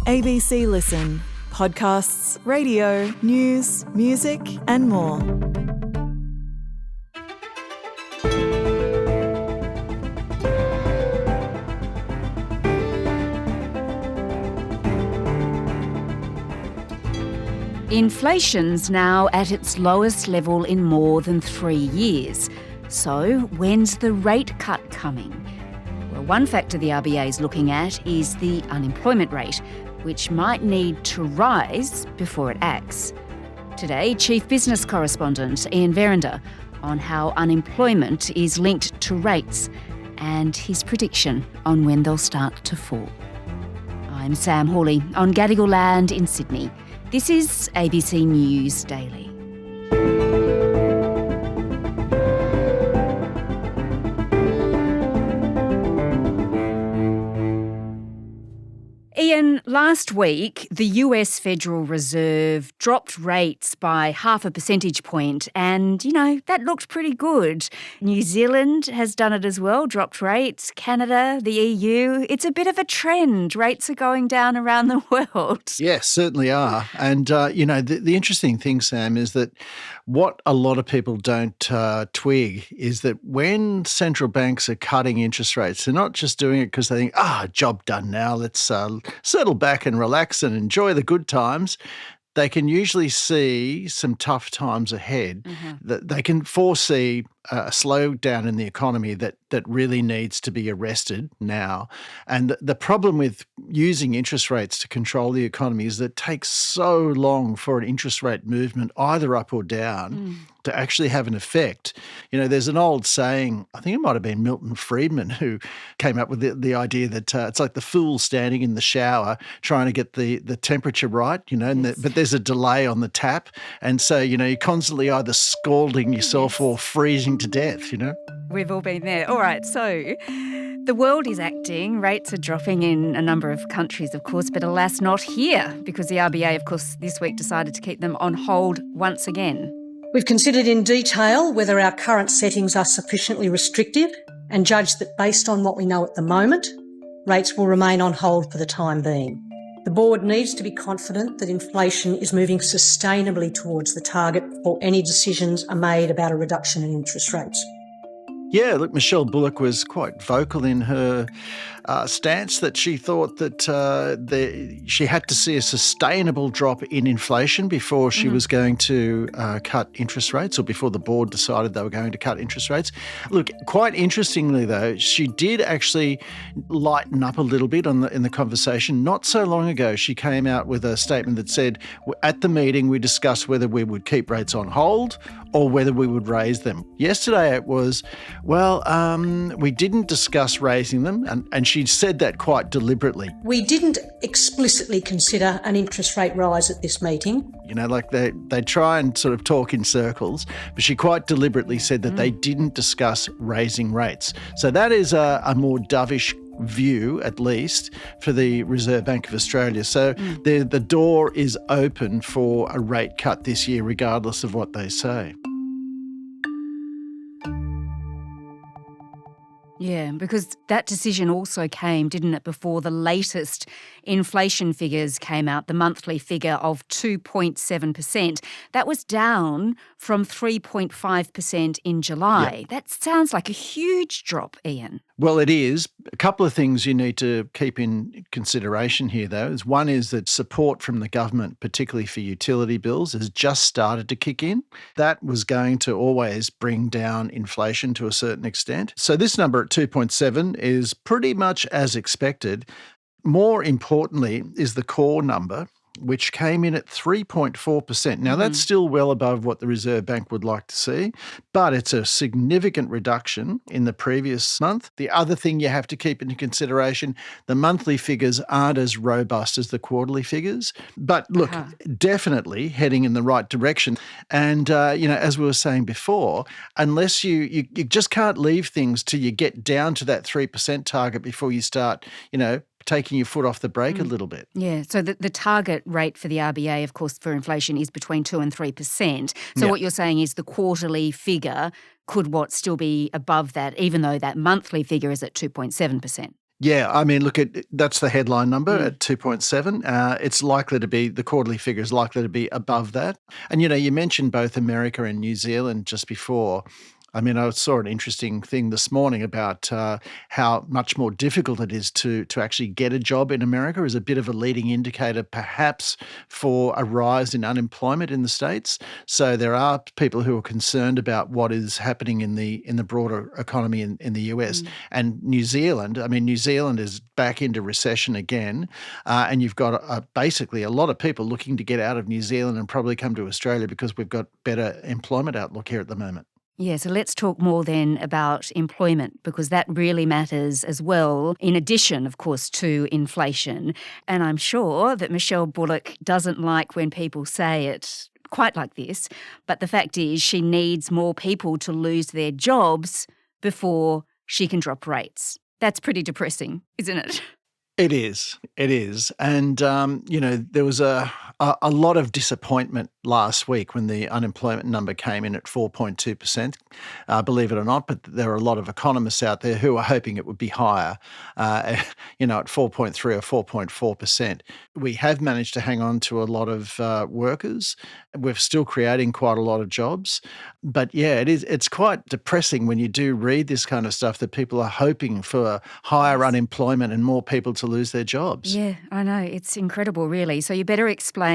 ABC Listen. Podcasts, radio, news, music and more. Inflation's now at its lowest level in more than 3 years. So when's the rate cut coming? Well, one factor the RBA is looking at is the unemployment rate, which might need to rise before it acts. Today, Chief Business Correspondent Ian Verrender on how unemployment is linked to rates and his prediction on when they'll start to fall. I'm Sam Hawley on Gadigal land in Sydney. This is ABC News Daily. Ian, last week, the US Federal Reserve dropped rates by 0.5 percentage point and, that looked pretty good. New Zealand has done it as well, dropped rates. Canada, the EU, it's a bit of a trend. Rates are going down around the world. Yes, certainly are. And, the interesting thing, Sam, is that what a lot of people don't twig is that when central banks are cutting interest rates, they're not just doing it because they think, job done now, let's settle back and relax and enjoy the good times. They can usually see some tough times ahead. That they can foresee a slowdown in the economy that really needs to be arrested now. And the problem with using interest rates to control the economy is that it takes so long for an interest rate movement, either up or down, to actually have an effect. There's an old saying, I think it might have been Milton Friedman who came up with the idea that it's like the fool standing in the shower trying to get the temperature right, but there's a delay on the tap. And so, you're constantly either scalding yourself or freezing to death, We've all been there. All right, so the world is acting. Rates are dropping in a number of countries, of course, but alas, not here, because the RBA, of course, this week decided to keep them on hold once again. We've considered in detail whether our current settings are sufficiently restrictive and judged that based on what we know at the moment, rates will remain on hold for the time being. The board needs to be confident that inflation is moving sustainably towards the target before any decisions are made about a reduction in interest rates. Yeah, look, Michelle Bullock was quite vocal in her stance that she thought that she had to see a sustainable drop in inflation before she was going to cut interest rates, or before the board decided they were going to cut interest rates. Look, quite interestingly, though, she did actually lighten up a little bit in the conversation. Not so long ago, she came out with a statement that said, at the meeting, we discussed whether we would keep rates on hold or whether we would raise them. Yesterday it was, we didn't discuss raising them, and she said that quite deliberately. We didn't explicitly consider an interest rate rise at this meeting. They try and sort of talk in circles, but she quite deliberately said that they didn't discuss raising rates. So that is a more dovish view, at least, for the Reserve Bank of Australia. So the door is open for a rate cut this year, regardless of what they say. Yeah, because that decision also came, didn't it, before the latest inflation figures came out, the monthly figure of 2.7%. That was down from 3.5% in July. Yep. That sounds like a huge drop, Ian. Well, it is. A couple of things you need to keep in consideration here, though. One is that support from the government, particularly for utility bills, has just started to kick in. That was going to always bring down inflation to a certain extent. So this number at 2.7 is pretty much as expected. More importantly is the core number, which came in at 3.4%. Now, that's still well above what the Reserve Bank would like to see, but it's a significant reduction in the previous month. The other thing you have to keep into consideration, the monthly figures aren't as robust as the quarterly figures, but look, definitely heading in the right direction. And, as we were saying before, unless you just can't leave things till you get down to that 3% target before you start, taking your foot off the brake a little bit. Yeah, so the target rate for the RBA, of course, for inflation is between 2 and 3%. So what you're saying is the quarterly figure could still be above that, even though that monthly figure is at 2.7%. Yeah, I mean, look, that's the headline number at 2.7. It's likely to be, the quarterly figure is likely to be above that. And, you mentioned both America and New Zealand just before. I mean, I saw an interesting thing this morning about how much more difficult it is to actually get a job in America as a bit of a leading indicator, perhaps, for a rise in unemployment in the States. So there are people who are concerned about what is happening in the broader economy in the US. And New Zealand, I mean, New Zealand is back into recession again, and you've got basically a lot of people looking to get out of New Zealand and probably come to Australia because we've got better employment outlook here at the moment. Yeah, so let's talk more then about employment, because that really matters as well, in addition, of course, to inflation. And I'm sure that Michelle Bullock doesn't like when people say it quite like this, but the fact is she needs more people to lose their jobs before she can drop rates. That's pretty depressing, isn't it? It is. It is. And, there was a lot of disappointment last week when the unemployment number came in at 4.2%, believe it or not. But there are a lot of economists out there who are hoping it would be higher, at 4.3 or 4.4%. We have managed to hang on to a lot of workers. We're still creating quite a lot of jobs. But, yeah, it's quite depressing when you do read this kind of stuff that people are hoping for higher unemployment and more people to lose their jobs. Yeah, I know. It's incredible, really. So you better explain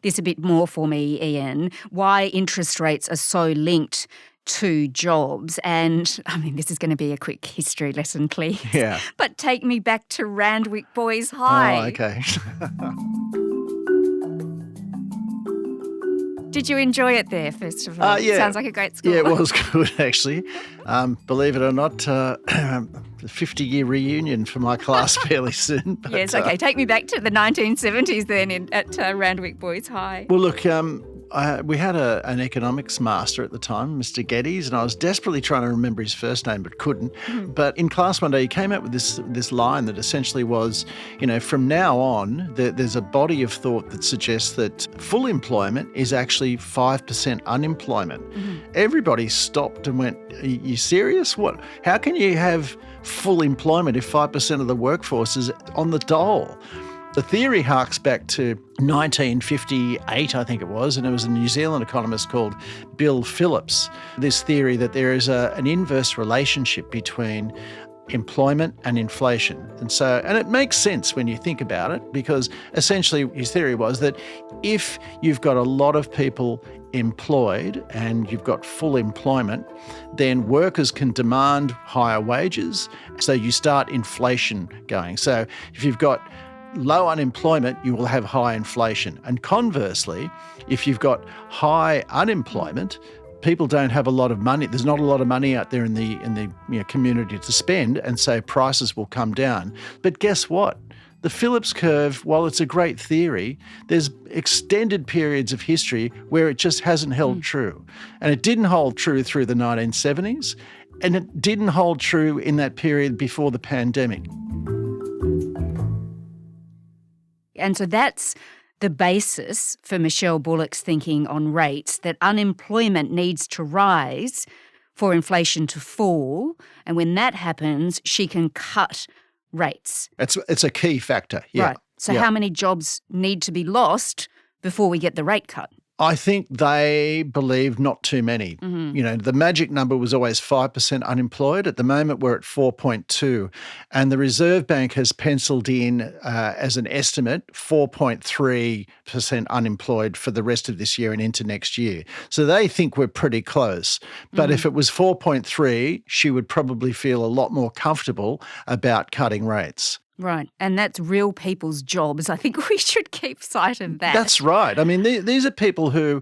this a bit more for me, Ian, why interest rates are so linked to jobs. And, I mean, this is going to be a quick history lesson, please. Yeah. But take me back to Randwick Boys High. Oh, okay. Did you enjoy it there, first of all? Yeah. Sounds like a great school. Yeah, it was good, actually. Believe it or not, the 50-year reunion for my class fairly soon. But, Yes, okay. Take me back to the 1970s then at Randwick Boys High. Well, look, we had an economics master at the time, Mr. Geddes, and I was desperately trying to remember his first name but couldn't. But in class one day, he came out with this line that essentially was, from now on, there's a body of thought that suggests that full employment is actually 5% unemployment. Everybody stopped and went, "Are you serious? What? How can you have full employment if 5% of the workforce is on the dole?" The theory harks back to 1958, I think it was, and it was a New Zealand economist called Bill Phillips. This theory that there is an inverse relationship between employment and inflation. And it makes sense when you think about it, because essentially his theory was that if you've got a lot of people employed and you've got full employment, then workers can demand higher wages, so you start inflation going. So if you've got low unemployment, you will have high inflation. And conversely, if you've got high unemployment, people don't have a lot of money. There's not a lot of money out there in the community to spend, and so prices will come down. But guess what? The Phillips Curve, while it's a great theory, there's extended periods of history where it just hasn't held true. And it didn't hold true through the 1970s, and it didn't hold true in that period before the pandemic. And so that's the basis for Michelle Bullock's thinking on rates, that unemployment needs to rise for inflation to fall. And when that happens, she can cut rates. It's a key factor, yeah. Right. So how many jobs need to be lost before we get the rate cut? I think they believe not too many. The magic number was always 5% unemployed. At the moment, we're at 4.2. And the Reserve Bank has penciled in as an estimate 4.3% unemployed for the rest of this year and into next year. So they think we're pretty close. But if it was 4.3, she would probably feel a lot more comfortable about cutting rates. Right. And that's real people's jobs. I think we should keep sight of that. That's right. I mean, these are people who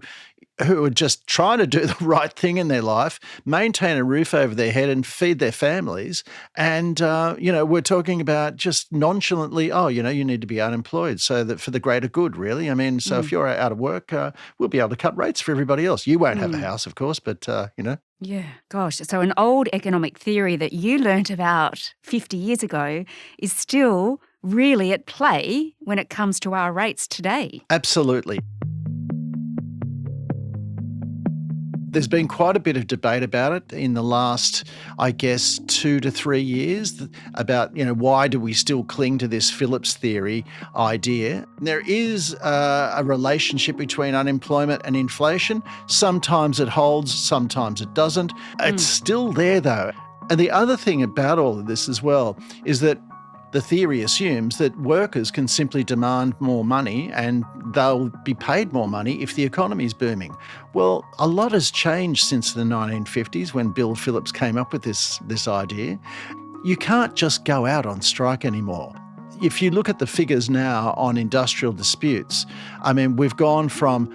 are just trying to do the right thing in their life, maintain a roof over their head and feed their families. And, we're talking about just nonchalantly, you need to be unemployed so that for the greater good, really. I mean, so if you're out of work, we'll be able to cut rates for everybody else. You won't have a house, of course, but, Yeah, gosh. So an old economic theory that you learnt about 50 years ago is still really at play when it comes to our rates today. Absolutely. There's been quite a bit of debate about it in the last, I guess, 2 to 3 years about, why do we still cling to this Phillips theory idea? There is a relationship between unemployment and inflation. Sometimes it holds, sometimes it doesn't. It's still there, though. And the other thing about all of this as well is that the theory assumes that workers can simply demand more money and they'll be paid more money if the economy's booming. Well, a lot has changed since the 1950s when Bill Phillips came up with this idea. You can't just go out on strike anymore. If you look at the figures now on industrial disputes, we've gone from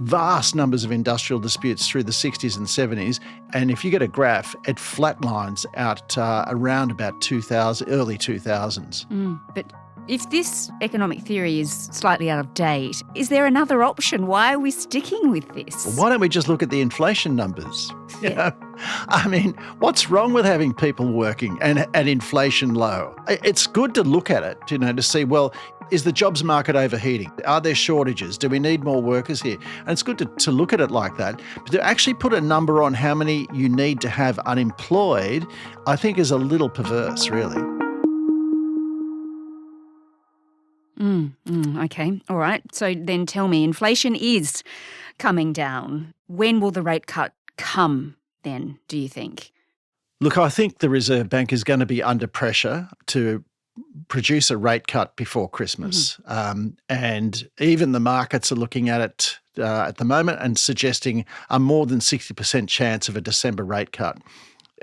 vast numbers of industrial disputes through the 60s and 70s, and if you get a graph, it flatlines out around about early 2000s. But if this economic theory is slightly out of date, is there another option? Why are we sticking with this? Well, why don't we just look at the inflation numbers? What's wrong with having people working and inflation low? It's good to look at it, to see, well, is the jobs market overheating? Are there shortages? Do we need more workers here? And it's good to look at it like that. But to actually put a number on how many you need to have unemployed, I think is a little perverse, really. Okay, all right. So then tell me, inflation is coming down. When will the rate cut come then, do you think? Look, I think the Reserve Bank is going to be under pressure to produce a rate cut before Christmas. And even the markets are looking at it at the moment and suggesting a more than 60% chance of a December rate cut.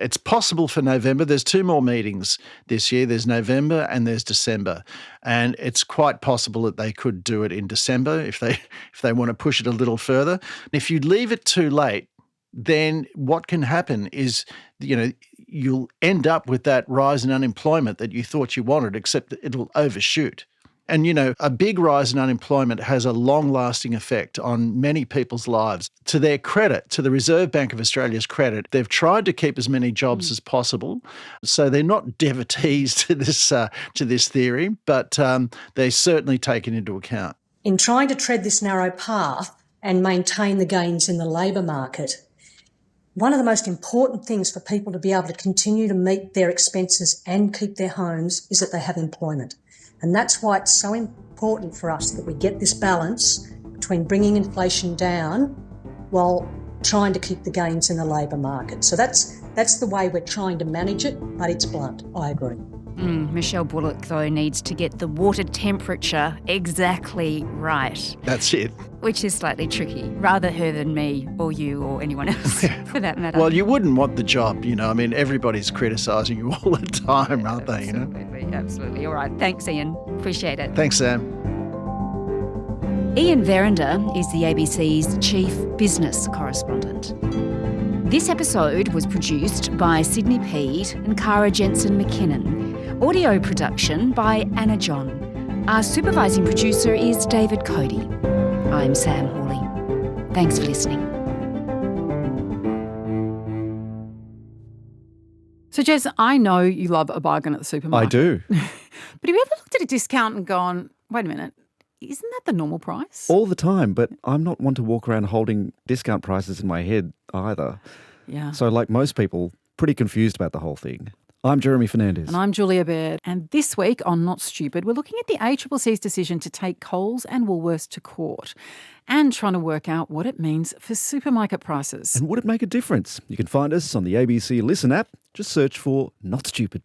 It's possible for November. There's 2 more meetings this year. There's November and there's December. And it's quite possible that they could do it in December if they want to push it a little further. If you leave it too late, then what can happen is, you'll end up with that rise in unemployment that you thought you wanted, except that it'll overshoot. And, a big rise in unemployment has a long-lasting effect on many people's lives. To their credit, to the Reserve Bank of Australia's credit, they've tried to keep as many jobs as possible. So they're not devotees to this theory, but they certainly take it into account. In trying to tread this narrow path and maintain the gains in the labour market, one of the most important things for people to be able to continue to meet their expenses and keep their homes is that they have employment. And that's why it's so important for us that we get this balance between bringing inflation down while trying to keep the gains in the labour market. So that's the way we're trying to manage it, but it's blunt, I agree. Michelle Bullock, though, needs to get the water temperature exactly right. That's it. Which is slightly tricky. Rather her than me or you or anyone else, for that matter. Well, you wouldn't want the job, everybody's criticising you all the time, aren't they? Absolutely. All right. Thanks, Ian. Appreciate it. Thanks, Sam. Ian Verrender is the ABC's Chief Business Correspondent. This episode was produced by Sydney Peed and Cara Jensen-McKinnon. Audio production by Anna John. Our supervising producer is David Cody. I'm Sam Hawley. Thanks for listening. So, Jess, I know you love a bargain at the supermarket. I do. But have you ever looked at a discount and gone, wait a minute, isn't that the normal price? All the time, but I'm not one to walk around holding discount prices in my head either. Yeah. So like most people, pretty confused about the whole thing. I'm Jeremy Fernandez. And I'm Julia Baird. And this week on Not Stupid, we're looking at the ACCC's decision to take Coles and Woolworths to court and trying to work out what it means for supermarket prices. And would it make a difference? You can find us on the ABC Listen app. Just search for Not Stupid.